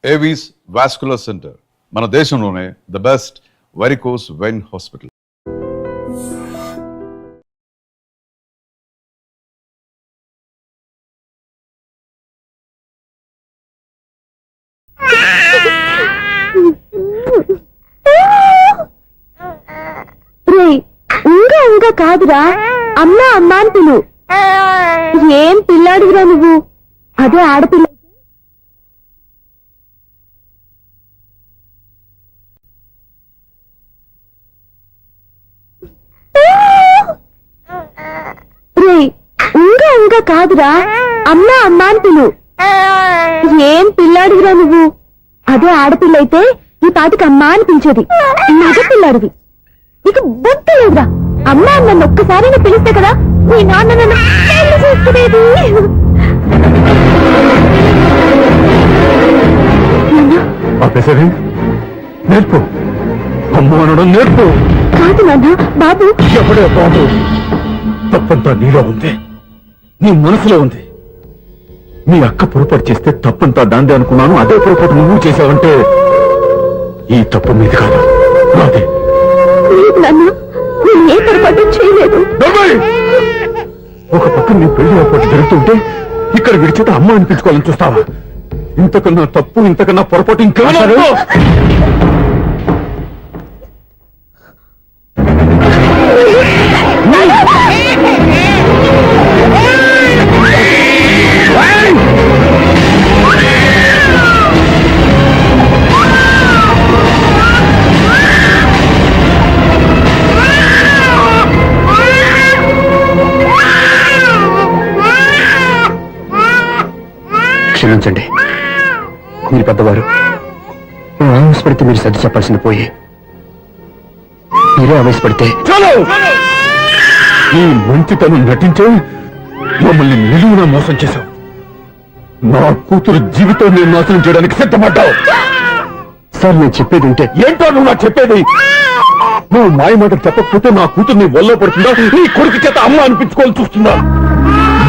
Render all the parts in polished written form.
Avis vascular centre మన దేశంలోనే the best varicose vein hospital. ఇంకా కాదురా, అమ్మా అమ్మా అని పిలు. ఏం పిల్లాడివిరా నువ్వు? అదే ఆడపిల్ల. ఇంకా కాదురా, అమ్మా అమ్మా అని పిలు. ఏం పిల్లాడివిరా నువ్వు? అదే ఆడపిల్ల అయితే ఈ పాటికి అమ్మా అని పిలిచేది. మగ పిల్లాడివి, నీకు బుద్ధి లేదురా. అమ్మా నన్ను ఒక్కసారైనా పిలిస్తే కదా మీ నాన్న నన్ను పెళ్లి చేసుకునేది. నేర్పు, అమ్మ అనడం నేర్పు. కాదు నాన్న, బాబు. ఎప్పుడే బాబు, తప్పంతా నీలో ఉంది, నీ మనసులో ఉంది. మీ అక్క పొరపాటు చేస్తే తప్పంతా దాందే అనుకున్నాను. అదే పొరపాటు నువ్వు చేసావంటే ఈ తప్పు మీది కాదు, నాదే. నాన్న, నేను ఏ పొరపాటు చేయలేదు. ఒక పక్క నీ పెళ్లి ఏర్పాటు జరుగుతుంటే ఇక్కడ విడిచేత అమ్మ అనిపించుకోవాలని చూస్తావా? ఇంతకన్నా తప్పు, ఇంతకన్నా పొరపాటు ఇంకా. క్షమించండి, మీరు పెద్దవారు. ఆవేశపడితే మీరు సర్ది చెప్పాల్సింది పోయి మీరే ఆవేశపడితే ఈ మంచితనం నటించే మమ్మల్ని నిలువున మోసం చేశావు. నా కూతురు జీవితం నేను నాశనం చేయడానికి సిద్ధపడ్డావు. సార్, నేను చెప్పేది ఉంటే ఏంటో నువ్వు నాకు చెప్పేది? నువ్వు మాయ మాటలు చెప్పకపోతే నా కూతురు నీ వల్ల పడుతుందా, నీ కొడుకు చేత అమ్మ అనిపించుకోవాలని చూస్తుందా?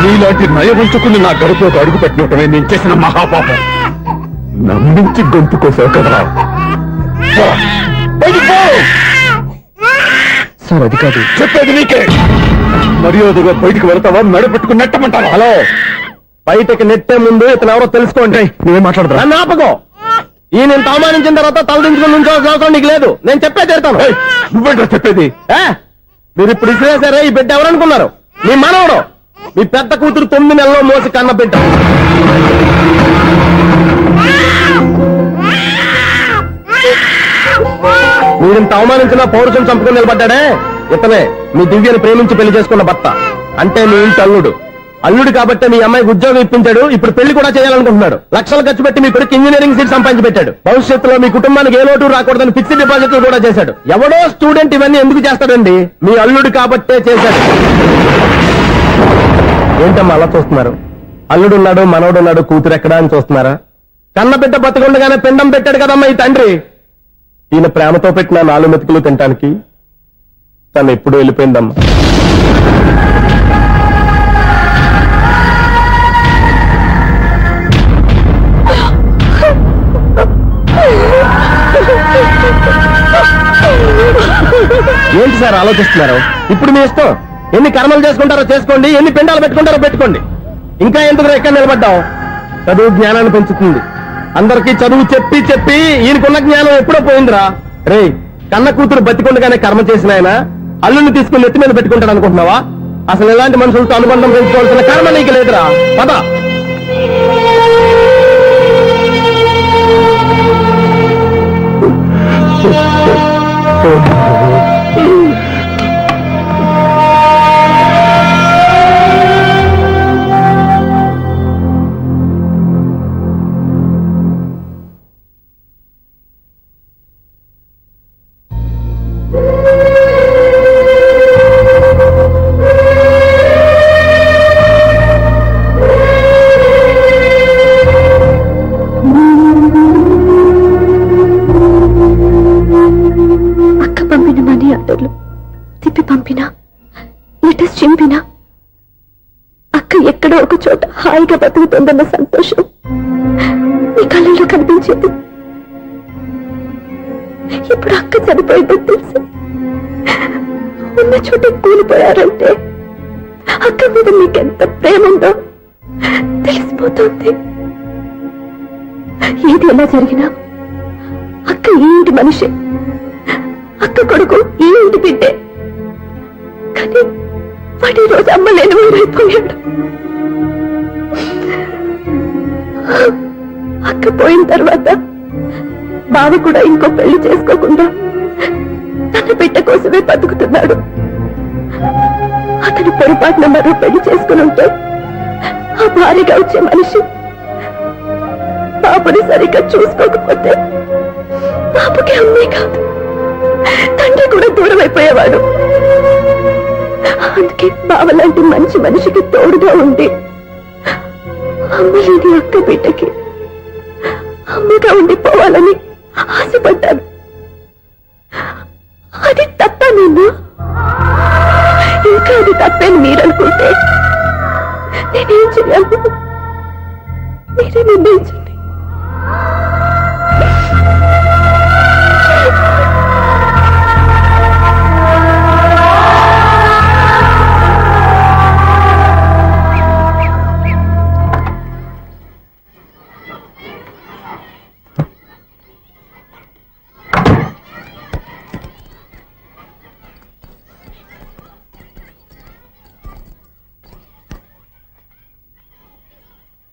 నీలాంటి నయవంచుకుని నా గడపలోకి అడుగు పెట్టినటమే నేను చేసిన మహాపాపం. నమ్మించి గొంతు కోసావు కదరా. సార్, అది కాదు చెప్పేది నీకే. మర్యాదగా బయటికి వెళ్తావా, మెడపెట్టుకుని నెట్టమంటావా? హలో, బయటకి నెట్టే ముందు ఇతను ఎవరో తెలుసుకోండి. నువ్వే మాట్లాడతా. నన్ను ఆపకో. ఈ నేను అవమానించిన తర్వాత తలదించుకుని నుంచో అవసరం నీకు లేదు. నేను చెప్పే తీరుతాను. నువ్వేంటో చెప్పేది? మీరు ఇప్పుడు ఇసిరేసారే, ఈ బిడ్డ ఎవరనుకున్నారు? మీ మనవడు, మీ పెద్ద కూతురు 9 నెలల్లో మోసి కన్న బిడ్డ. మీరింత అవమానించిన పౌరుషం చంపుకుని నిలబడ్డాడే ఇతనే మీ దివ్యని ప్రేమించి పెళ్లి చేసుకున్న భర్త. అంటే మీ ఇంటి అల్లుడు. అల్లుడు కాబట్టి మీ అమ్మాయికి ఉద్యోగం ఇప్పించాడు. ఇప్పుడు పెళ్లి కూడా చేయాలనుకుంటున్నాడు. లక్షలు ఖర్చు పెట్టి మీ కొడుకు ఇంజనీరింగ్ సీట్ సంపాదించి పెట్టాడు. భవిష్యత్తులో మీ కుటుంబానికి ఏ లోటు రాకూడదని ఫిక్స్డ్ డిపాజిట్లు కూడా చేశాడు. ఎవడో స్టూడెంట్ ఇవన్నీ ఎందుకు చేస్తాడండి? మీ అల్లుడు కాబట్టే చేశాడు. ఏంటమ్మా అలా చూస్తున్నారు? అల్లుడున్నాడు, మనవడున్నాడు, కూతురు ఎక్కడా అని చూస్తున్నారా? కన్నబిడ్డ బతికుండగానే పిండం పెట్టాడు కదమ్మా ఈ తండ్రి. ఈయన ప్రేమతో పెట్టిన 4 మెతుకులు తినటానికి తను ఎప్పుడు వెళ్ళిపోయిందమ్మా. ఏంటి సార్ ఆలోచిస్తున్నారు? ఇప్పుడు మీ ఇష్టం. ఎన్ని కర్మలు చేసుకుంటారో చేసుకోండి, ఎన్ని పిండాలు పెట్టుకుంటారో పెట్టుకోండి. ఇంకా ఎందుకు ఎక్కడ నిలబడ్డావు? చదువు జ్ఞానాన్ని పెంచుతుంది. అందరికీ చదువు చెప్పి చెప్పి ఈయనకున్న జ్ఞానం ఎప్పుడో పోయిందిరా. రే, కన్న కూతురు బతికుండగానే కర్మ చేసిన ఆయన అల్లుని తీసుకుని నెత్తి మీద పెట్టుకుంటాడు అనుకుంటున్నావా? అసలు ఎలాంటి మనుషులతో అనుబంధం పెంచుకోవాల్సిన కర్మ నీకు లేదురా. పద. తిప్పి పంపినా, లెటర్స్ చింపినా అక్క ఎక్కడో ఒక చోట హాయిగా బతుకుతుందన్న సంతోషం మీ కళ్ళల్లో కనిపించేది. ఇప్పుడు అక్క చనిపోయిందని తెలిసి ఉన్న చోట కూలిపోయారంటే అక్క మీద మీకెంత ప్రేమ ఉందో తెలిసిపోతుంది. ఏది ఎలా జరిగినా అక్క ఈ ఇంటి మనిషి, అక్క కొడుకు ఈ ఇంటి బిడ్డే. కానీ వాడి రోజు అమ్మ లేని ఊరైపోయాడు. అక్క పోయిన తర్వాత బావ కూడా ఇంకో పెళ్లి చేసుకోకుండా తన బిడ్డ కోసమే బతుకుతున్నాడు. అతను పొరపాటున మరో పెళ్లి చేసుకుని ఉంటే ఆ భారీగా వచ్చే మనిషి బాబుని సరిగ్గా చూసుకోకపోతే బాబుకి అమ్మే కాదు తండ్రి కూడా దూరం అయిపోయేవాడు. అందుకే బావలాంటి మంచి మనిషికి తోడుగా ఉండి అమ్మ లేని అక్క బిడ్డకి అమ్మగా ఉండిపోవాలని ఆశపడ్డాను. అది తప్ప నేను ఇంకా అది తప్పని మీరనుకుంటే నేనేం చేయాలి? మీరే నిర్ణయించండి.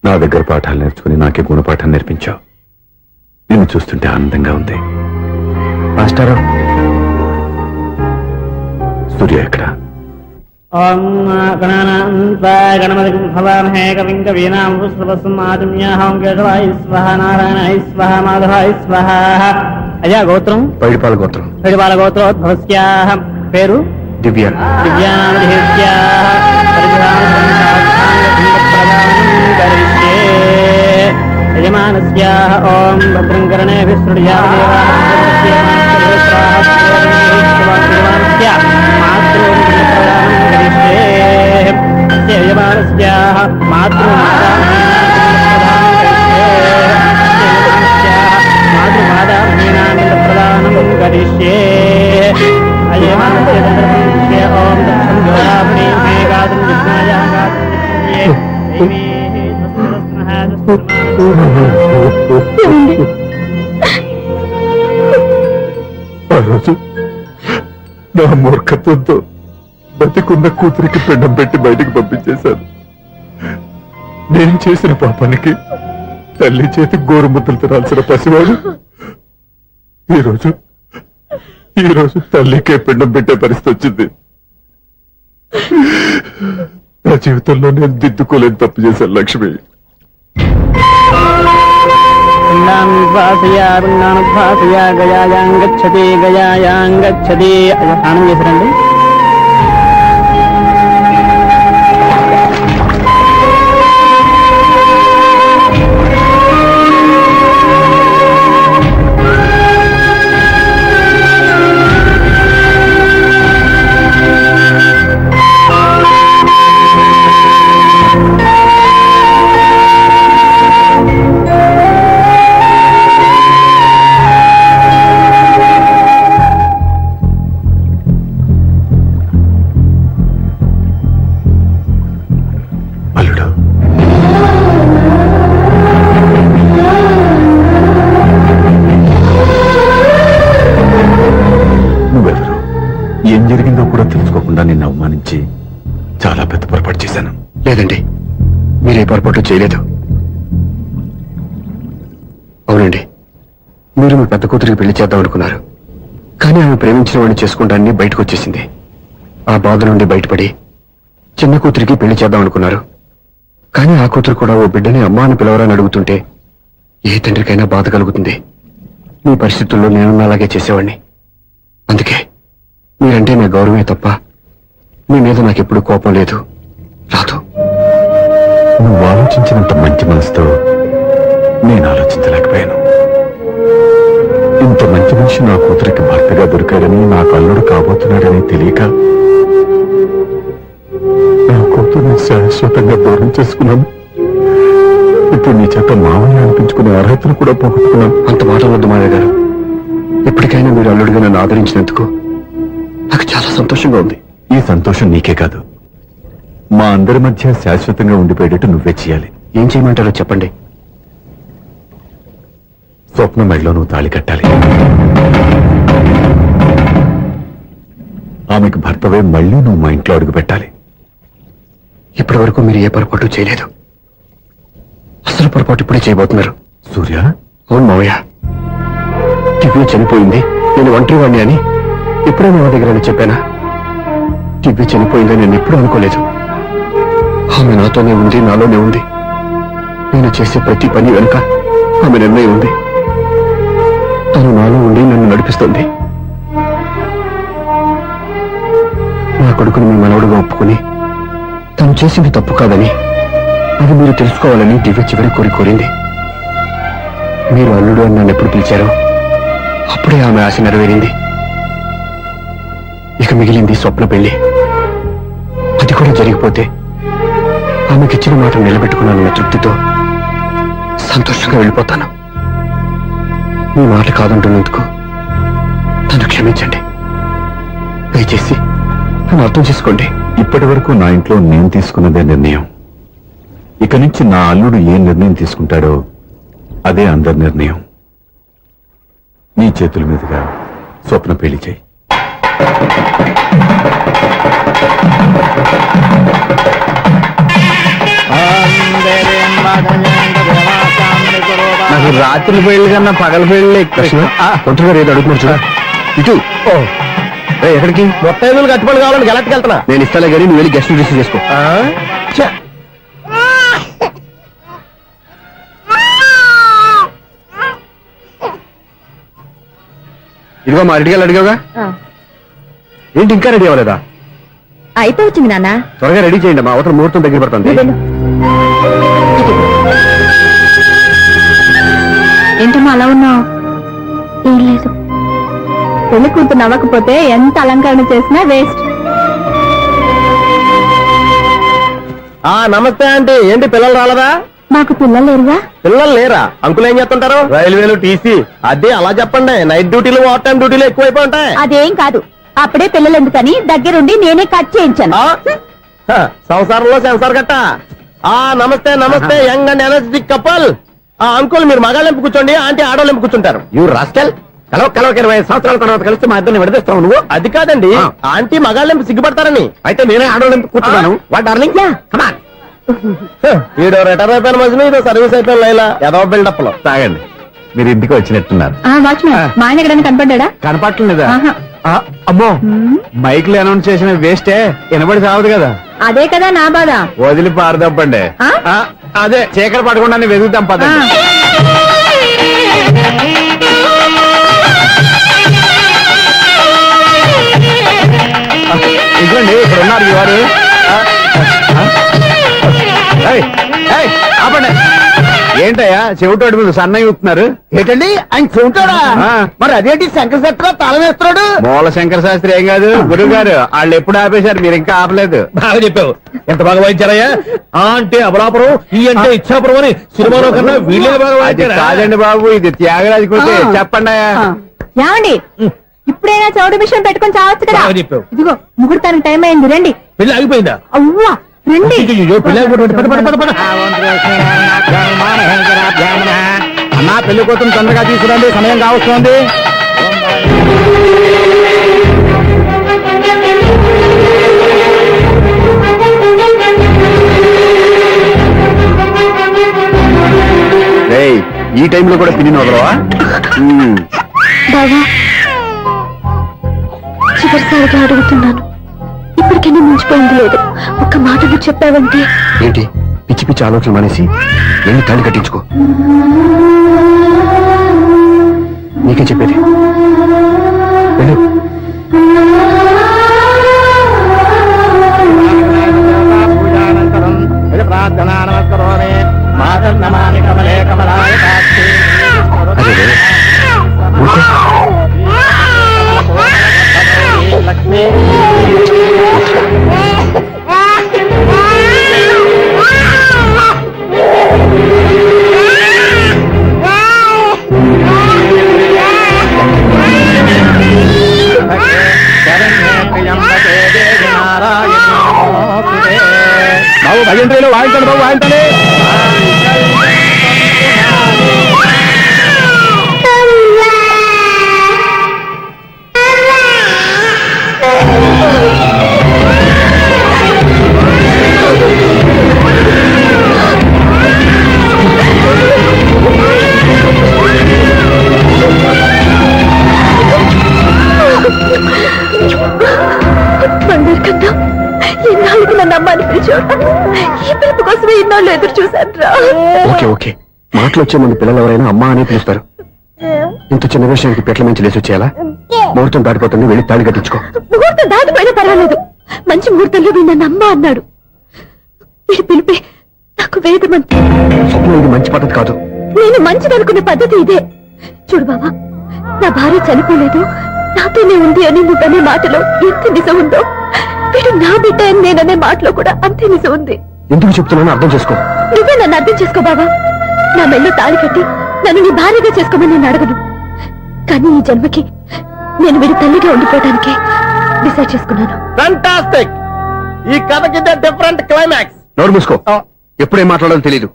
నా దగ్గర పాఠాలు నేర్చుకుని నాకే గుణపాఠం నేర్పించావు. నిన్ను చూస్తుంటే ఆనందంగా ఉంది. మాస్టారు, సూర్య ఎక్కడ? ఓం గణపతి భవామహే కవిం కవీనాం పుష్పవస్మాతుమ్యాహం కేశవాయ స్వహ నారాయణాయ స్వహ మాధవాయ స్వహ. అయ్యా గోత్రం? పైడిపాల గోత్రం. పైడిపాల గోత్రోద్భవస్యాః. పేరు? దివ్య. యజమానస్యాః ఓం భద్రం కర్ణేభిః ప్రదానం కరిష్యే. ఓం దక్షం గోదావరీ మేఘాదం ఆ రోజు నా మూర్ఖత్వంతో బతికున్న కూతురికి పిండం పెట్టి బయటికి పంపించేశాను. నేను చేసిన పాపానికి తల్లి చేతి గోరుముద్దలు తినాల్సిన పసివాడు ఈ రోజు తల్లికే పిండం పెట్టే పరిస్థితి వచ్చింది. నా జీవితంలో నేను దిద్దుకోలేని తప్పు చేశాను లక్ష్మి. గయాయాంగచ్చతి గయాయాంగచ్చతి. స్నానం చేశారండి? ఏం జరిగిందో కూడా తెలుసుకోకుండా నిన్ను అవమానించి చాలా పెద్ద పొరపాటు చేశాను. లేదండి, మీరే పొరపాటు చేయలేదు. అవునండి, మీరు మీ పెద్ద కూతురికి పెళ్లి చేద్దాం అనుకున్నారు. కానీ ఆమె ప్రేమించిన వాడిని చేసుకుంటానని బయటకు వచ్చేసింది. ఆ బాధ నుండి బయటపడి చిన్న కూతురికి పెళ్లి చేద్దాం అనుకున్నారు. కానీ ఆ కూతురు కూడా ఓ బిడ్డని అమ్మా అని పిలవరని అడుగుతుంటే ఏ తండ్రికైనా బాధ కలుగుతుంది. మీ పరిస్థితుల్లో నేను అలాగే చేసేవాడిని. అందుకే మీరంటే నా గౌరవమే తప్ప మీ మీద నాకెప్పుడు కోపం లేదు, రాదు. నువ్వు ఆలోచించినంత మంచి మనసుతో నేను ఆలోచించలేకపోయాను. ఇంత మంచి మనిషి నా కూతురికి భర్తగా దొరికాడని, నాకు అల్లుడు కాబోతున్నాడని తెలియక నా కూతుర్ని శాశ్వతంగా దూరం చేసుకున్నాను. ఇప్పుడు నీ చేత మామయ్య అనిపించుకునే అర్హతను కూడా పోగొట్టుకున్నాను. అంత మాట వద్దు మామయ్య గారు. ఎప్పటికైనా మీరు అల్లుడిగా నన్ను ఆదరించినందుకు నాకు చాలా సంతోషంగా ఉంది. ఈ సంతోషం నీకే కాదు, మా అందరి మధ్య శాశ్వతంగా ఉండిపోయేటట్టు నువ్వే చేయాలి. ఏం చేయమంటారో చెప్పండి. స్వప్న మెడలో నువ్వు తాళి కట్టాలి. ఆమెకు భర్తవే మళ్ళీ నువ్వు మా ఇంట్లో అడుగు పెట్టాలి. ఇప్పటి వరకు మీరు ఏ పొరపాటు చేయలేదు. అసలు పొరపాటు ఇప్పుడే చేయబోతున్నారు. సూర్య, అవును మావయ్య, దివ్య చనిపోయింది, నేను ఒంటరి వాణ్ణి అని ఎప్పుడూ మా దగ్గర చెప్పానా? దివ్య చనిపోయిందని నేను ఎప్పుడూ అనుకోలేదు. ఆమె నాతోనే ఉంది, నాలోనే ఉంది. నేను చేసే ప్రతి పని వెనుక ఆమె నిర్ణయం ఉంది. తను నాలో ఉండి నన్ను నడిపిస్తుంది. నా కొడుకుని మీ మనవడుగా ఒప్పుకుని తను చేసింది తప్పు కాదని, అది మీరు తెలుసుకోవాలని దివ్య చివరి కోరింది. మీరు అల్లుడు అని నన్ను ఎప్పుడు పిలిచారో అప్పుడే ఆమె ఆశ నెరవేరింది. ఇక మిగిలింది స్వప్న పెళ్లి. అది కూడా జరిగిపోతే ఆమెకిచ్చిన మాట నిలబెట్టుకున్నానన్న తృప్తితో సంతోషంగా వెళ్ళిపోతాను. మీ మాట కాదంటున్నందుకు నన్ను క్షమించండి. దయచేసి నన్ను అర్థం చేసుకోండి. ఇప్పటి వరకు నా ఇంట్లో నేను తీసుకున్నదే నిర్ణయం. ఇక నుంచి నా అల్లుడు ఏ నిర్ణయం తీసుకుంటాడో అదే అందరి నిర్ణయం. నీ చేతుల మీదుగా స్వప్న పెళ్లి చేయి. నాకు రాత్రి పెళ్లి కన్నా పగల పెళ్లి ఒంటరిగా ఏదో అడుగుతున్నారు చూడ. ఇటు ఎక్కడికి? మొత్తం కట్టుబడి కావాలని గెలట్కి వెళ్తున్నా. నేను ఇస్తాలే కానీ నువ్వు వెళ్ళి గెస్ట్ రిసీవ్ చేసుకో. ఇదిగో మా రెడీగా అడిగావుగా, ఏంటి ఇంకా రెడీ అవ్వలేదా? అయిపోవచ్చింది నాన్న. త్వరగా రెడీ చేయండి, మా అవతల ముహూర్తం దగ్గర పడుతుంది. ఏంటమ్మా అలా ఉన్నావు? ఏం లేదు. పెళ్లి కూతురు నవ్వకపోతే ఎంత అలంకరణ చేసినా వేస్ట్. నమస్తే ఆంటీ. ఏంటి పిల్లలు రాలదా? మాకు పిల్లలు లేరుగా. పిల్లలు లేరా? అంకులు ఏం చేస్తుంటారు? రైల్వేలు, టీసీ. అదే అలా చెప్పండి. నైట్ డ్యూటీలు, ఓవర్ టైం డ్యూటీలు ఎక్కువైపోయి ఉంటాయి. అదేం కాదు, అప్పుడే పిల్లలు ఎందుకని దగ్గరుండి నేనే కట్ చేయించాను. సంసారంలో సెన్సార్ గట్ట. నమస్తే నమస్తే, young and energetic couple. Uncle మీరు మగాళ్ళెంపు కూర్చోండి, ఆంటీ ఆడోళ్ళెంపు కూర్చుంటారు. యూ రాస్కెల్, కలవ 20 సంవత్సరాల తర్వాత కలిసి మా ఇద్దరిని విడదీస్తావు నువ్వు. అది కాదండి, ఆంటీ మగాళ్ళెంపు సిగ్గుపడతారని. అయితే నేనే ఆడోళ్ళెందుకు కూర్చున్నాను. What darling, come on. ఈడో రిటైర్ అయిపోయిన మధ్యన ఇదో సర్వీస్ అయిపోయిన లైలా ఏదో బిల్డప్ లో. తాగండి, మీరు ఇంటికి వచ్చినట్టున్నారు. వాచ్మెన్ మా ఆయన ఎక్కడైనా కనపడ్డా? కనపట్లేదా? ఆహా. అమ్మో, మైక్ లో అనౌన్స్ చేసిన వేస్టే, వినబడి సావదు కదా. అదే కదా నా బాధ. వదిలి పారదప్పండి. అదే చీకటి పడకుండా వెతుకుతాం పదండి. ఇదిగోండి ఇక్కడ ఉన్నారు ఈ వారు. ఆపండి. ఏంటయ్యా చెవిటోడి మీద సన్నయ్య ఊతున్నారు? ఏంటండి ఆయన చెబుతాడా? మరి అదేంటి శంకర శెట్టిలో తాళం వేస్తున్నాడు? మూల శంకర శాస్త్రి ఏం కాదు, గురువు గారు. వాళ్ళు ఎప్పుడు ఆపేశారు, మీరు ఇంకా ఆపలేదు. బాగా చెప్పావు. ఎంత బాగా వాయించారయ్యా. అంటే అబలాపురం, ఈ అంటే ఇచ్చాపురం అని సినిమాలో కన్నా వీళ్ళే బాగా అది వాయించారా? కాదండి బాబు, ఇది త్యాగరాజ కృతి. చెప్పండి అయ్యా. ఏమండి, ఇప్పుడైనా చౌడు మిషన్ పెట్టుకొని చావచ్చు కదా. బాగా చెప్పావు. ఇదిగో ముహూర్తానికి టైం అయింది, రండి. పెళ్లి ఆగిపోయిందా? అవ్వా రండి. అన్నా పెళ్లి కూతురు తొందరగా తీసుకురండి, సమయం కావస్తుంది. ఈ టైంలో కూడా పిన్ని వదలవా? బావా, చివరిసారిగా అడుగుతున్నాను, ఇప్పటికైనా మించిపోయింది లేదు. ఒక్క మాట నువ్వు చెప్పావంటే. ఏంటి పిచ్చి పిచ్చి ఆలోచన మానేసి వెళ్ళి తాళి కట్టించుకో. నీకే చెప్పేది, వెళ్ళు. ప్రార్థనా నమస్కరోమి మాతర్నమామి కమలే కమలాయ కాక్షి. అదే ఊరుకో. లక్ష్మీ ఎంట్రీలో వాయించండి బాబు, వాయించాలి. బంగారు కన్నా ఇన్నాళ్ళకి నన్ను అమ్మాని పిలిచాడు. ఈ పిలుపు కోసమే ఇన్నాళ్ళు ఎదురు చూశాను రా. ఓకే ఓకే, మాటలు వచ్చే ముందు పిల్లలు ఎవరైనా అమ్మా అని పిలుస్తారు. ఇంత చిన్న విషయానికి పెట్ల నుంచి లేచి వచ్చేయాలా? ముహూర్తం దాటిపోతుంది, వెళ్ళి తాళి కట్టించుకో. ముహూర్తం దాటిపోయినా పర్వాలేదు, మంచి ముహూర్తంలో వీడు నన్ను అమ్మ అన్నాడు. వీడి పిలిపే నాకు వేదమంతి. స్వప్నం, ఇది మంచి పద్ధతి కాదు. నేను మంచిదనుకునే పద్ధతి ఇదే. చూడు బాబా, నా భార్య చనిపోలేదు, నాతోనే ఉంది అని నువ్వనే మాటలో ఎంత నిజం ఉందో, వీడు నా బిడ్డ అని నేననే మాటలో కూడా అంతే నిజం ఉంది. ఎందుకు చెప్తున్నానో అర్థం చేసుకో. నువ్వే నన్ను అర్థం చేసుకో బాబా. నా మెళ్ళో తాళి కట్టి నన్ను నీ భార్యగా చేసుకోమని నేను అడగను. కానీ ఈ జన్మకి నేను వీడి తల్లిగా ఉండిపోవడానికి డిసైడ్ చేసుకున్నాను. ఫెంటాస్టిక్. ఈ కథకి డిఫరెంట్ క్లైమాక్స్. నోరు మూసుకో, ఎప్పుడేం మాట్లాడాలో తెలీదు.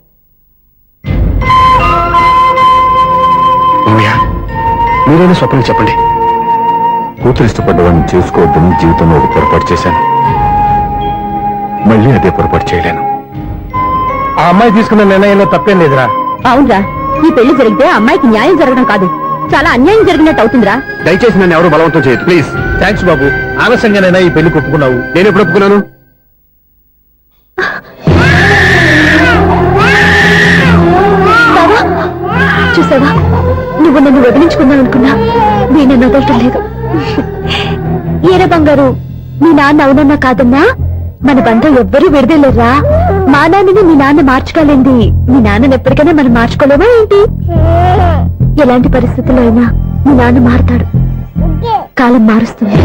మామయ్య, మీరైనా స్వప్నం చెప్పండి. కూతురు ఇష్టపడ్డవాడిని చేసుకోవద్దని జీవితంలో ఒక పొరపాటు చేశాను. మళ్ళీ అదే పొరపాటు చేయలేను. ఆ అమ్మాయి తీసుకున్న నిర్ణయంలో తప్పేం లేదురా. అవునరా, ఈ పెళ్లి జరిగితే అమ్మాయికి న్యాయం జరగడం కాదు, చాలా అన్యాయం జరిగినట్టు అవుతుందిరా. దయచేసి నన్ను ఎవరు బలవంతం చేయదు, ప్లీజ్. థ్యాంక్స్ బాబు, ఆలస్యంగానైనా ఈ పెళ్లి ఒప్పుకున్నావు. నేను ఎప్పుడు ఒప్పుకున్నాను? బావా, చూసావా, నువ్వు నన్ను వదిలించుకుందాం అనుకున్నా నేను వదలటం లేదు. ఏరా బంగారు, మీ నాన్న అవునన్నా కాదన్నా మన బంధం ఎవ్వరూ విడదలేరా. మా నాన్నని మీ నాన్న మార్చుకోలేంది, మీ నాన్నని ఎప్పటికైనా మనం మార్చుకోలేమా ఏంటి? ఎలాంటి పరిస్థితుల్లో అయినా మీ నాన్న మారుతాడు, కాలం మారుస్తుంది.